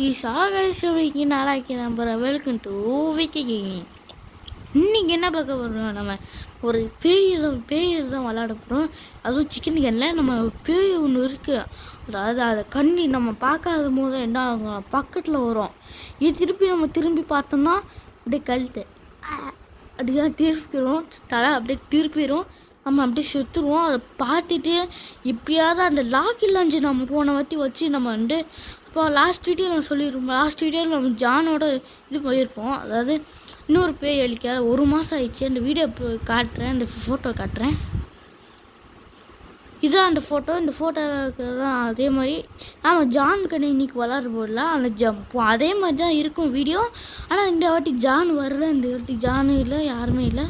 ஈஸாக நாளாக்கி நம்புற welcome to Vicky gaming. இன்றைக்கி என்ன பார்க்க போகிறோம், நம்ம ஒரு பேய் தான் விளாட போகிறோம். அதுவும் சிக்கன் கன்னில் நம்ம பேய் ஒன்று இருக்குது. அதாவது அதை கண்ணி நம்ம பார்க்காத போது என்ன ஆகும், பக்கத்தில் வரும். இது திருப்பி பார்த்தோம்னா அப்படியே கழுத்து அப்படிதான் திருப்பிடும், தலை அப்படியே திருப்பிடும், நம்ம அப்படியே செத்துருவோம். அதை பார்த்துட்டு எப்படியாவது அந்த லாக்கி லஞ்சு நம்ம போன வாட்டி வச்சு நம்ம வந்து இப்போ லாஸ்ட் வீடியோ நான் சொல்லியிருப்போம். லாஸ்ட் வீடியோவில் நம்ம ஜானோட இது போயிருப்போம். அதாவது இன்னொரு பேய் அழிக்காத 1 மாதம் ஆயிடுச்சு. அந்த வீடியோ காட்டுறேன், அந்த ஃபோட்டோ காட்டுறேன். இதுதான் அந்த ஃபோட்டோ. இந்த ஃபோட்டோலாம் அதே மாதிரி நாம் ஜான் கண்ணை இன்றைக்கி விளாட்ற போடலாம். அந்த அதே மாதிரி தான் இருக்கும் வீடியோ. ஆனால் இந்த வாட்டி ஜான் வரல, இந்த வாட்டி ஜானும் இல்லை, யாருமே இல்லை,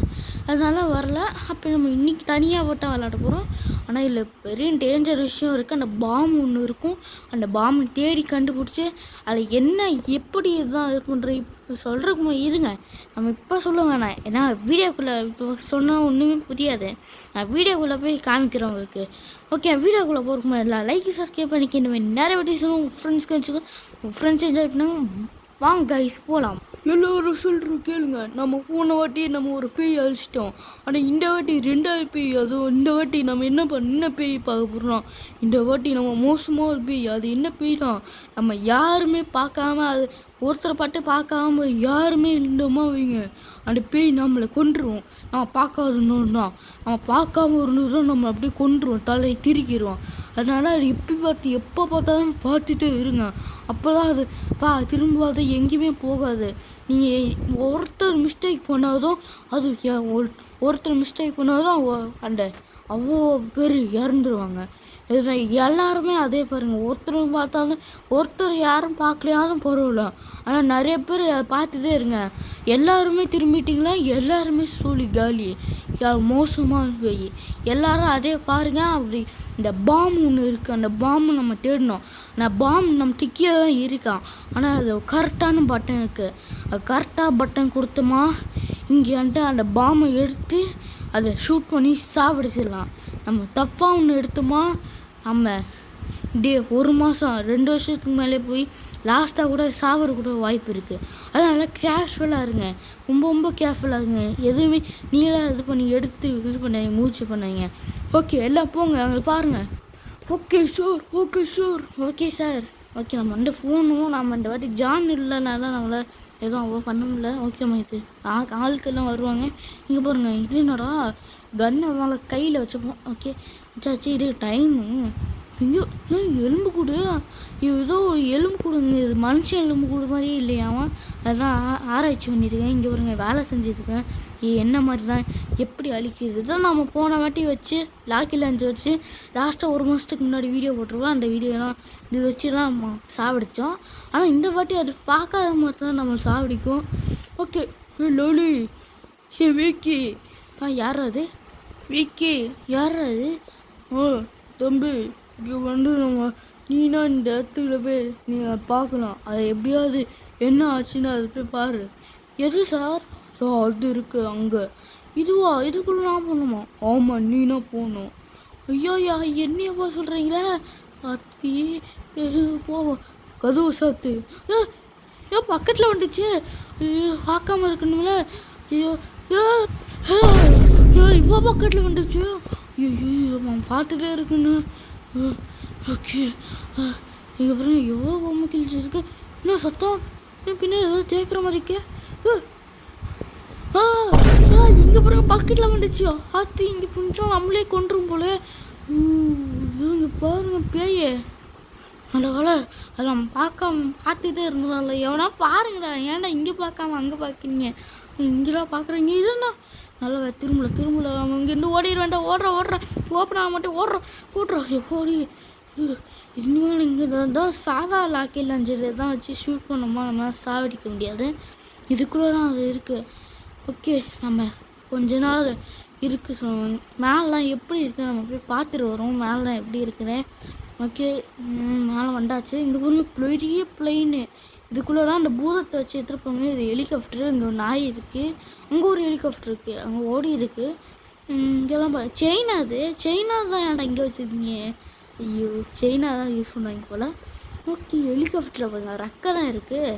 அதனால வரல. அப்போ நம்ம இன்றைக்கி தனியாக போட்டால் விளாட போகிறோம். ஆனால் இதில் பெரிய டேஞ்சர் விஷயம் இருக்குது. அந்த பாம் ஒன்று இருக்கும். அந்த பாம்பு தேடி கண்டுபிடிச்சி அதில் என்ன எப்படி இதுதான் இது பண்ணுற இப்போ சொல்கிறதுக்கு இருங்க, நம்ம இப்போ சொல்ல வேணாம். ஏன்னா வீடியோக்குள்ளே இப்போ சொன்னால் ஒன்றுமே புரியாது. நான் வீடியோக்குள்ளே போய் காமிக்கிறேன் உங்களுக்கு. ஓகே, வீடியோக்குள்ளே போகிறோம். எல்லாம் லைக் சப்ஸ்கிரைப் பண்ணிக்கணும். நிறைய வாட்டி சொல்லுவோம், உங்கள் ஃப்ரெண்ட்ஸ்க்கு வச்சுக்கோ, உங்கள் ஃப்ரெண்ட்ஸ் என்ஜாய் பண்ணாங்க. வாங்க கைஸ் போகலாம். எல்லோரும் சொல்கிறோம் கேளுங்க. நம்ம போன வாட்டி நம்ம ஒரு பேய் அழிச்சிட்டோம். ஆனால் இந்த வாட்டி 2வது பேய். அதுவும் இந்த வாட்டி நம்ம என்ன பேய் பார்க்க போகிறோம். இந்த வாட்டி நம்ம மோசமாக ஒரு பேய். அது என்ன பேய் தான் நம்ம யாருமே பார்க்காம, அது ஒருத்தரை பாட்டு பார்க்காம யாருமே இருந்தோமா வைங்க, அந்த பேய் நம்மளை கொன்றுவோம். நம்ம பார்க்காதுன்னா நம்ம பார்க்காம இருந்தோம், நம்ம அப்படியே கொன்றுவோம், தலையை திரிக்கிடுவோம். அதனால் அது எப்போ பார்த்தாலும் பார்த்துட்டே இருங்க. அப்போ தான் அது திரும்ப அது எங்கேயுமே போகாது. நீங்கள் ஒருத்தர் மிஸ்டேக் பண்ணாதான் அது ஒருத்தர் மிஸ்டேக் பண்ணாதான் அந்த அவ்வளோ பேர் இறந்துருவாங்க. எல்லாருமே அதே பாருங்கள். ஒருத்தர் பார்த்தாலும் ஒருத்தர் யாரும் பார்க்கலையாலும் பரவாயில்ல, ஆனால் நிறைய பேர் அதை பார்த்துட்டே இருங்க. எல்லாருமே திரும்பிட்டிங்களா, எல்லாருமே சொல்லி காலி, மோசமாக போய் எல்லாரும் அதே பாருங்கள். அப்படி இந்த பாம்பு ஒன்று இருக்குது, அந்த பாம்பு நம்ம தேடணும். அந்த பாம்பு நம்ம டிக்கியாக தான் இருக்கான். ஆனால் அது கரெக்டான பட்டன் இருக்குது. அது கரெக்டாக பட்டன் கொடுத்தோமா இங்கே வந்துட்டு அந்த பாம்பை எடுத்து அதை ஷூட் பண்ணி சாப்பிடிச்சிடலாம். நம்ம தப்பாக ஒன்று எடுத்தோமா நம்ம 1 மாதம் 2 வருஷத்துக்கு மேலே போய் லாஸ்ட்டாக கூட சாவர கூட வாய்ப்பு இருக்குது. அதனால் கேர்ஃபுல்லாக இருங்க, ரொம்ப கேர்ஃபுல்லாக இருங்க. எதுவுமே நீங்களாக இது பண்ணி எடுத்து இது பண்ணாங்க, மூச்சு பண்ணாங்க. ஓகே, எல்லாம் போங்க, அங்கே பாருங்கள். Okay sir. ஓகே, நம்ம வந்து ஃபோனும் நம்ம இந்த வாட்டி ஜான் இல்லைனால நம்மளை எதுவும் அவ்வளோ பண்ண முடியல. ஓகேம்மா, இது ஆட்கள்லாம் வருவாங்க. இங்கே பாருங்கள், இது என்னடா கன்னை மேலே கையில் வச்சுப்போம். ஓகே சாச்சு, இது டைமு. இங்கே எலும்பு கூடு, ஏதோ எலும்பு கூடுங்க. இது மனுஷன் எலும்பு கூடு மாதிரியே இல்லையாமா. அதெல்லாம் ஆராய்ச்சி பண்ணியிருக்கேன். இங்கே பாருங்க, வேலை செஞ்சுருக்கேன். என்ன மாதிரி தான் எப்படி அழிக்கிறது தான் நம்ம போன வாட்டி வச்சு லாக்கி லஞ்சு வச்சு லாஸ்ட்டாக 1 மாதத்துக்கு முன்னாடி வீடியோ போட்டிருக்கோம். அந்த வீடியோலாம் இது வச்சுலாம் நம்ம சாப்பிடிச்சோம். ஆனால் இந்த வாட்டி அது பார்க்காத மாதிரி தான் நம்ம சாப்பிடிக்கும். Okay, lolly, Vicky. யார் அது? விக்கி யார் அது? தம்பி, இங்கே வந்து நம்ம நீனா இந்த இடத்துல போய் நீங்கள் பார்க்கலாம். அதை எப்படியாவது என்ன ஆச்சுன்னு அதை போய் பாரு. எது சார்? அது இருக்கு அங்கே. இதுவா? இதுக்குள்ளே நான் போகணுமா? ஆமாம், நீனா போகணும். ஐயோயா, என்னையப்பா சொல்கிறீங்களே? அத்தி போவோம், கதவு சாத்து. ஏன் பக்கத்தில் வந்துச்சு? பார்க்காம இருக்கணும்ல. ஐயோ இவ்வளோ பக்கத்தில் வந்துச்சு. ஐயோ பார்த்துட்டே இருக்குன்னு. ஓகே, இதுக்கப்புறம் எவ்வளோ பொம்மை கிழிச்சு இருக்கு. இன்னும் சத்தம் பின்ன ஏதோ தேய்க்கிற மாதிரி இருக்கே. இங்கே பிறகு பக்கெட்டில் வந்துச்சு. ஆத்தி இங்கே பண்ணிட்டோம், நம்மளே கொண்டுரும் போல. இங்கே பாருங்க பேயே. அந்த வேலை அதை நம்ம பார்த்துட்டே இருந்தோம்ல. எவனா பாருங்கடா, ஏன்டா இங்கே பார்க்காம அங்கே பார்க்குறீங்க? இங்கெல்லாம் பார்க்குறீங்க. இதுன்னா நல்லா திரும்பல. அவன் இங்கேருந்து ஓடிட வேண்டாம். ஓடுறான் ஓப்பன் ஆக மாட்டேன். ஓடுறான் ஓடி. இனிமேல் இங்கே தான் சாதா லாக்கி லஞ்சரை தான் வச்சு ஷூட் பண்ணோமா, நம்ம சாவடிக்க முடியாது. இதுக்குள்ளே தான் அது இருக்குது. ஓகே, நம்ம கொஞ்ச நாள் இருக்குது. மேலாம் எப்படி இருக்குது நம்ம போய் பார்த்துட்டு வரோம். மேலாம் எப்படி இருக்குன்னு. ஓகே, மேலே வந்தாச்சு. இந்த ஊரில் பெரிய பிளெயின். இதுக்குள்ளெல்லாம் அந்த பூதத்தை வச்சு எடுத்துருப்பாங்க. இது ஹெலிகாப்டரு. இங்கே ஒரு நாய் இருக்குது. அங்கே ஒரு ஹெலிகாப்டர் இருக்குது, அங்கே ஓடி இருக்குது. இங்கெல்லாம் சைனா தான். ஏன்டா இங்கே வச்சுருக்கீங்க? ஐயோ, சைனா தான் யூஸ் பண்ணுவாங்க போல். ஓகே ஹெலிகாப்டரில் பாருங்க ரெக்கெல்லாம் இருக்குது.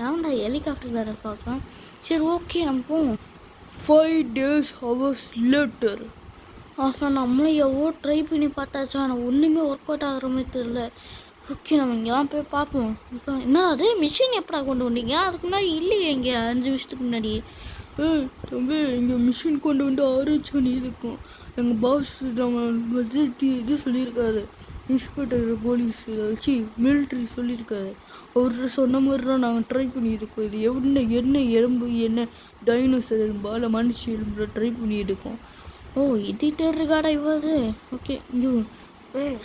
ஏன்டா ஹெலிகாப்டர் வேறு பார்க்கலாம். சரி ஓகே நம்ம போவோம். 5 days hours later. நம்மளும் எவ்வளோ ட்ரை பண்ணி பார்த்தாச்சா, ஆனால் ஒன்றுமே ஒர்க் அவுட் ஆகிற மாதிரி தெரியல. ஓகே நம்ம இங்கெல்லாம் போய் பார்ப்போம். இப்போ என்ன அதே மிஷின் எப்படா கொண்டு வந்தீங்க? அதுக்கு முன்னாடி இல்லையே இங்கே 5 வருஷத்துக்கு முன்னாடி. தம்பி இங்கே மிஷின் கொண்டு வந்து 6 மணி இருக்கும். எங்கள் பாஸ் நம்ம வந்து இது சொல்லியிருக்காரு, இன்ஸ்பெக்டர் போலீஸ் வச்சு மிலிட்ரி சொல்லியிருக்காரு. அவர் சொன்ன மாதிரி தான் நாங்கள் ட்ரை பண்ணியிருக்கோம். இது என்ன எலும்பு என்ன டைனோசர் எலும்பா இல்லை மனுஷ எலும்புல ட்ரை பண்ணியிருக்கோம். ஓ இது தேடுறக்காடா இவ்வாது. ஓகே இங்கே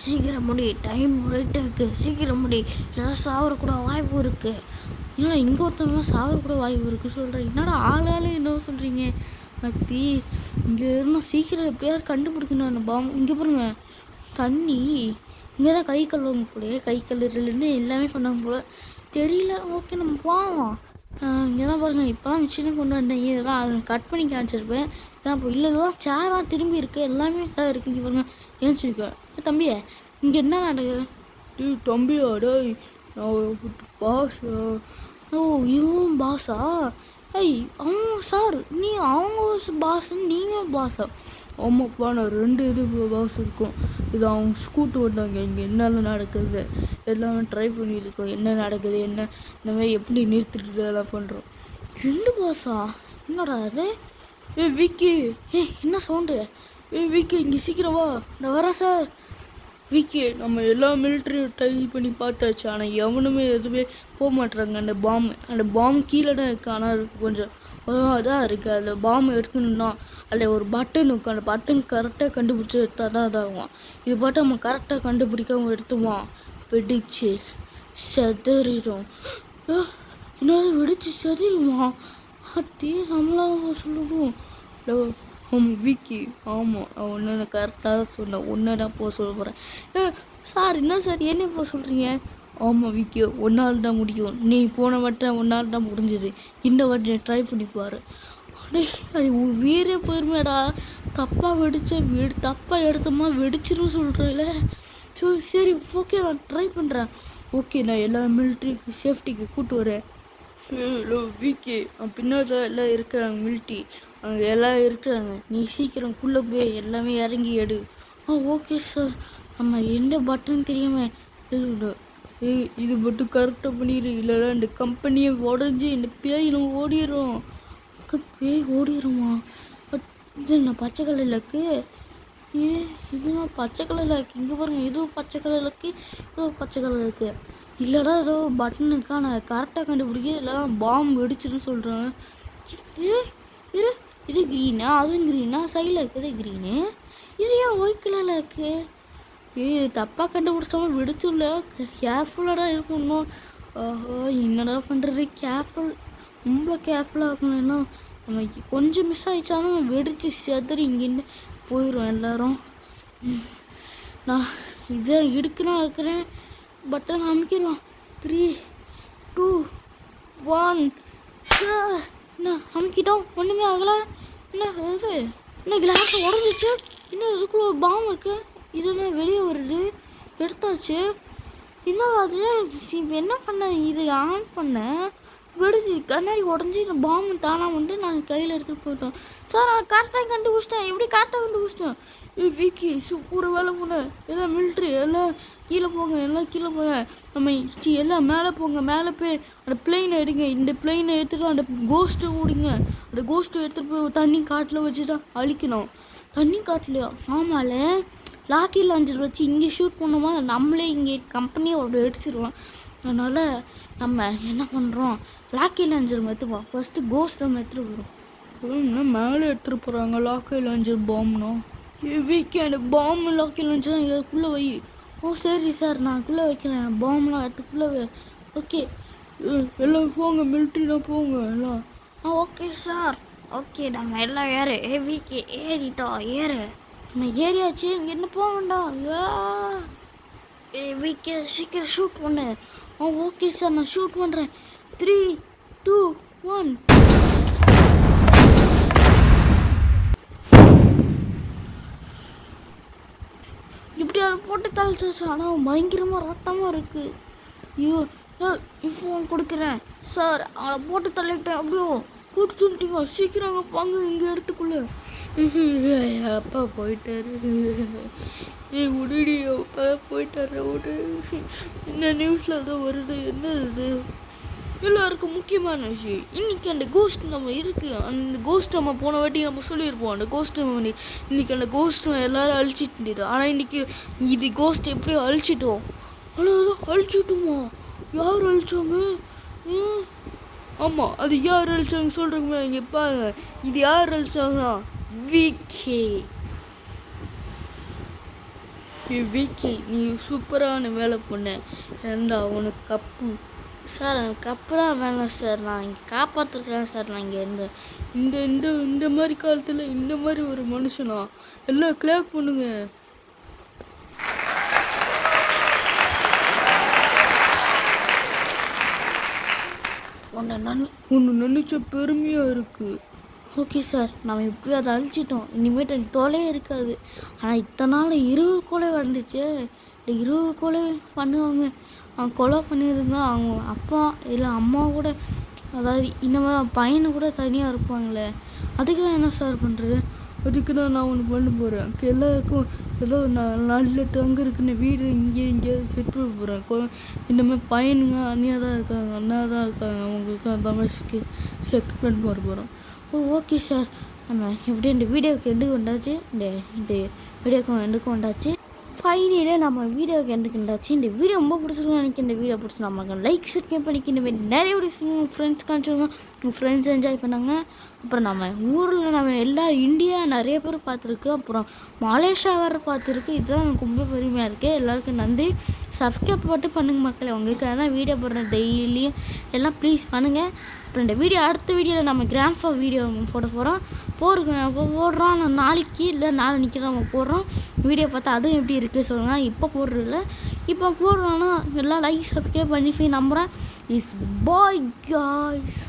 சீக்கிரம் முடி, டைம் ரைட்டு இருக்குது, சீக்கிரம் முடி, ஏன்னா சாவரக்கூட வாய்ப்பு இருக்குது. ஏன்னா இங்கே ஒருத்தவங்களாம் சாவரக்கூட வாய்ப்பு இருக்குது சொல்கிறேன். என்னடா ஆளாலும் என்ன சொல்கிறீங்க நத்தி? இங்கே இருந்தால் சீக்கிரம் எப்படியாவது கண்டுபிடிக்கணும் அந்த பாம்பு. இங்கே பாருங்க தண்ணி, இங்கே தான் கை கழுவுங்க போல, கை கழுவுறதுலேருந்து எல்லாமே பண்ணாங்க போல தெரியல. ஓகே நம்ம போவோம். இங்கே தான் பாருங்கள் இப்போலாம் மிஷினை கொண்டு வந்தேன். இதெல்லாம் அதை கட் பண்ணி காமிச்சிருப்பேன். இதான் இப்போ இல்லை இதெல்லாம் சேராக திரும்பி இருக்குது, எல்லாமே தான் இருக்குது. இங்கே பாருங்கள் ஏன்ச்சிருக்கேன். தம்பியே இங்கே என்ன நடக்குது? தம்பியா டேய் பாஸா? ஓ இவன் பாஸா? அவங்க சார் நீ அவங்க பாஸுன்னு நீங்களும் பாஸா? ஆமாப்பா நான் 2 பாஸ் இருக்கும். இது அவங்க ஸ்கூட்டு வந்தாங்க. இங்கே என்னெல்லாம் நடக்குது எல்லாமே ட்ரை பண்ணியிருக்கோம். என்ன நடக்குது என்ன இந்த மாதிரி எப்படி நிறுத்திட்டு எல்லாம் பண்ணுறோம். 2 பாஸா? என்னடா அது? விக்கி என்ன சவுண்டு? விக்கி இங்கே சீக்கிரம் வா, நான் வரேன் சார். விக்கி நம்ம எல்லா மிலிட்ரியும் ட்ரை பண்ணி பார்த்தாச்சு, ஆனால் எவனுமே எதுவுமே போக மாட்டுறாங்க. அந்த பாம்பு கீழே தான் இருக்குது, ஆனால் கொஞ்சம் அதான் இருக்குது. அதில் பாம்பு எடுக்கணும்னா அதில் ஒரு பட்டன் இருக்கும். அந்த பட்டன் கரெக்டாக கண்டுபிடிச்சி எடுத்தால் தான் இதாகும். இது பாட்டு நம்ம கரெக்டாக கண்டுபிடிக்காம எடுத்துவோம் வெடிச்சு செதறிடும். என்ன வெடிச்சு செதறிடுமா? அட்டி நம்மளாக சொல்லுவோம். விக்கி ஆமாம் ஒன்று கரெக்டாக தான் சொன்னேன். ஒன்று தான் போக சொல்ல போகிறேன். சார் என்ன சார் என்ன போக சொல்கிறீங்க? ஆமாம் விக்கி ஒன்றால் தான் முடியும். நீ போன வட்டம் ஒன்றால் தான் முடிஞ்சது. இந்த வாட்டி ட்ரை பண்ணி பாரு. அது வீரே போயிருமேடா. தப்பாக வெடித்தேன், தப்பாக எடுத்தோமா வெடிச்சிரும் சொல்கிறேன்ல. சரி ஓகே நான் ட்ரை பண்ணுறேன். ஓகே நான் எல்லா மிலிட்ரிக்கு சேஃப்டிக்கு கூப்பிட்டு வரேன். ஹலோ விக்கி பின்னாடி எல்லாம் இருக்கிறாங்க மிலிட்ரி, அங்கே எல்லாம் இருக்கிறாங்க. நீ சீக்கிரம் குள்ளே போய் எல்லாமே இறங்கி எடு. Okay sir. நம்ம எந்த பட்டன் தெரியாம இது மட்டும் கரெக்டாக பண்ணிடு, இல்லைன்னா இந்த கம்பெனியை உடஞ்சி இந்த பேய் நம்ம ஓடிடும். பேய் ஓடிடுமா? இது என்ன பச்சை கலரில் இருக்கு? இதுதான் பச்சை கலரில் இருக்குது. இங்கே பாருங்கள் இதுவும் பச்சை கலரில் இருக்குது, இதுவும் பச்சை கலரில் இருக்குது. இல்லைடா ஏதோ பட்டன் இருக்கா, நான் கரெக்டாக கண்டுபிடிக்க இல்லைனா பாம்பு வெடிச்சுன்னு சொல்கிறேன். இரு இது க்ரீனா? அதுவும் க்ரீனா? சைடில் இருக்குது க்ரீனு. இது ஏன் ஒயிட் கலரில் இருக்குது? தப்பாக கண்டுபிடிச்சாமல் வெடிச்சுள்ள கேர்ஃபுல்லாக இருக்கணும். என்னடா பண்ணுறது? கேர்ஃபுல், ரொம்ப கேர்ஃபுல்லாக இருக்கணும்னா நம்ம கொஞ்சம் மிஸ் ஆகிடுச்சாலும் வெடிச்சு செதறி இங்கேருந்து போயிடும் எல்லோரும். நான் இதை எடுக்கணும் இருக்கிறேன். பட்டன் அமைக்கிறோம். 3 2 1 என்ன அமைக்கிட்டோம். ஒன்றுமே ஆகலை. என்ன அது? என்ன கிளாஸ் உடஞ்சிச்சு? இன்னும் இதுக்குள்ள ஒரு பாம்பு இருக்குது. இதெல்லாம் வெளியே வருது. எடுத்தாச்சு. இன்னும் அது என்ன பண்ணேன், இது ஆன் பண்ணேன் வெடிச்சு கண்ணாடி உடஞ்சி இந்த பாம்பு தானாக வந்து நாங்கள் கையில் எடுத்துகிட்டு போயிட்டோம். சார் நான் கரெக்டாக கண்டுபிடிச்சிட்டேன். எப்படி கரெக்டாக கண்டுபிடிச்சிட்டேன்? விக்கி சூப்பர் வேலை போனேன். எல்லாம் மிலிட்ரி எல்லாம் கீழே போங்க, எல்லாம் கீழே போங்க. நம்ம எல்லாம் மேலே போங்க. மேலே போய் அந்த பிளெயினை எடுங்க. இந்த பிளெயினை எடுத்துகிட்டு அந்த கோஸ்ட்டை ஓடிங்க. அந்த கோஸ்ட்டை எடுத்துகிட்டு போய் தண்ணி காட்டில் வச்சு தான் அழிக்கணும். தண்ணி காட்டிலையா? ஆமால லாக்கி லாஞ்சர் வச்சு இங்கே ஷூட் பண்ணுவோமா, நம்மளே இங்கே கம்பெனியை அடிச்சிடுவோம். அதனால் நம்ம என்ன பண்ணுறோம், லாக்கி லாஞ்சர் எடுத்துப்போம். ஃபஸ்ட்டு கோஸ்ட்டை எடுத்துகிட்டு வரும். மேலே எடுத்துகிட்டு போகிறாங்க லாக்கி லாஞ்சர் பாம்புனா. வீக்கி அந்த பாம்பு லாக்கி லாஞ்சர் தான் இதுக்குள்ளே வை. ஓ சரி சார் நான் அதுக்குள்ளே வைக்கிறேன். பாம்புலாம் அதுக்குள்ளே வை. ஓகே எல்லாம் போங்க, மிலிட்ரிலாம் போங்க எல்லாம். Okay sir. ஓகே நம்ம எல்லாம் ஏறு. வீக்கி ஏறிட்டோம், ஏறு. நம்ம ஏறியாச்சு. இங்கே என்ன போக வேண்டாம். வீக்கி சீக்கிரம் ஷூட் பண்ணு. ஓகே சார் நான் ஷூட் பண்ணுறேன். 3 2 1 இப்படி அதை போட்டு தலைச்சாச்சு. ஆனால் பயங்கரமாக ரத்தமாக இருக்குது. ஐயோ ஃபோன் கொடுக்குறேன் சார். அதை போட்டு தள்ளிட்டேன். அப்படியோ போட்டு தள்ளிட்டீங்க. சீக்கிரம் வாங்க இங்கே இடத்துக்குள்ளே. அப்பா போயிட்டாரு. விடுடி அப்பா போயிட்டாரு விடு. என்ன நியூஸில் தான் வருது, என்ன இது? எல்லாருக்கும் முக்கியமான விஷயம், இன்றைக்கி அந்த கோஸ்ட் நம்ம இருக்குது. அந்த கோஸ்ட் நம்ம போன வாட்டி நம்ம சொல்லியிருப்போம். அந்த கோஸ்ட் இன்றைக்கி அந்த கோஸ்ட் எல்லோரும் அழிச்சிட்டு. ஆனால் இன்றைக்கி இது கோஸ்ட் எப்படி அழிச்சிட்டோம். ஆனால் அதான் அழிச்சிட்டோமா? யார் அழிச்சாங்க? ஆமாம், அது யார் அழிச்சாங்க சொல்கிறீங்களா? இங்கே பாருங்க, இது யார் அழிச்சாங்கன்னா விக்கி. விக்கி, நீ சூப்பரான வேலை பண்ண. ஏண்டா உனக்கு கப்பு? சார் எனக்கு கப்புலாம் வேணாம் சார், நான் இங்கே காப்பாற்றிருக்கேன் சார். நான் இங்கே இந்த இந்த இந்த மாதிரி காலத்தில் இந்த மாதிரி ஒரு மனுஷனா? எல்லாம் கிளாக் பண்ணுங்க. ஒன்று நினச்ச பெருமையாக இருக்குது. ஓகே சார், நம்ம இப்படி அதை அழிச்சிட்டோம். இனிமேட்டு எனக்கு தோலே இருக்காது. ஆனால் இத்தனை நாள் 20 கொலை வந்துச்சு. இந்த 20 கொலை பண்ணுவாங்க. அவங்க கொலை பண்ணியிருந்தா அவங்க அப்பா இல்லை அம்மா கூட, அதாவது இந்த மாதிரி பையனை கூட தனியாக இருப்பாங்களே. அதுக்கு தான் என்ன சார் பண்ணுறது? அதுக்கு தான் நான் ஒன்று பண்ண போகிறேன். எல்லாருக்கும் ஏதோ நல்ல தங்குறதுக்குன்னு வீடு இங்கே செட் பண்ண போகிறேன். இந்த மாதிரி பையனுங்க அண்ணியாக தான் இருக்காங்க, அண்ணா தான் இருக்காங்க. அவங்களுக்கு அந்த மாதிரி செட் பண்ண போகிறோம். ஓகே சார், நம்ம எப்படி இந்த வீடியோவுக்கு எண்டுக்கு வந்தாச்சு. இந்த வீடியோக்கு எண்டுக்கு வந்தாச்சு. ஃபைனலே நம்ம வீடியோக்கு எண்டுக்கு வந்தாச்சு. இந்த வீடியோ ரொம்ப பிடிச்சிருக்கோம் நினைக்கிறேன். இந்த வீடியோ பிடிச்சி நம்ம லைக் சப்ஸ்கிரைப் பண்ணிக்க. இந்த மாதிரி நிறைய வீடியோஸ் ஃப்ரெண்ட்ஸ் காமிச்சிருங்க. உங்கள் ஃப்ரெண்ட்ஸ் என்ஜாய் பண்ணாங்க. அப்புறம் நம்ம ஊரில் நம்ம எல்லா இந்தியா நிறைய பேர் பார்த்துருக்கு. அப்புறம் மலேசியா வேறு பார்த்துருக்கு. இதுதான் எனக்கு ரொம்ப பெருமையாக இருக்குது. எல்லாருக்கும் நன்றி. சப்ஸ்கிரைப் போட்டு பண்ணுங்கள் மக்களே. உங்களுக்கு எல்லாம் வீடியோ போடுறேன் டெய்லியும், எல்லாம் ப்ளீஸ் பண்ணுங்கள். அப்புறம் இந்த வீடியோ அடுத்த வீடியோவில் நம்ம கிராண்ட்ஃபா வீடியோ போட போடுறோம். நான் நாளைக்கு இல்லை நாளைக்கு நம்ம போடுறோம். வீடியோ பார்த்தா அதுவும் எப்படி இருக்குது சொல்லுங்கள். இப்போ போடுறதில்ல, இப்போ போடுறோன்னா எல்லாம் லைக் சப்ஸ்கிரைப் பண்ணி நம்புகிறேன். Is bye guys.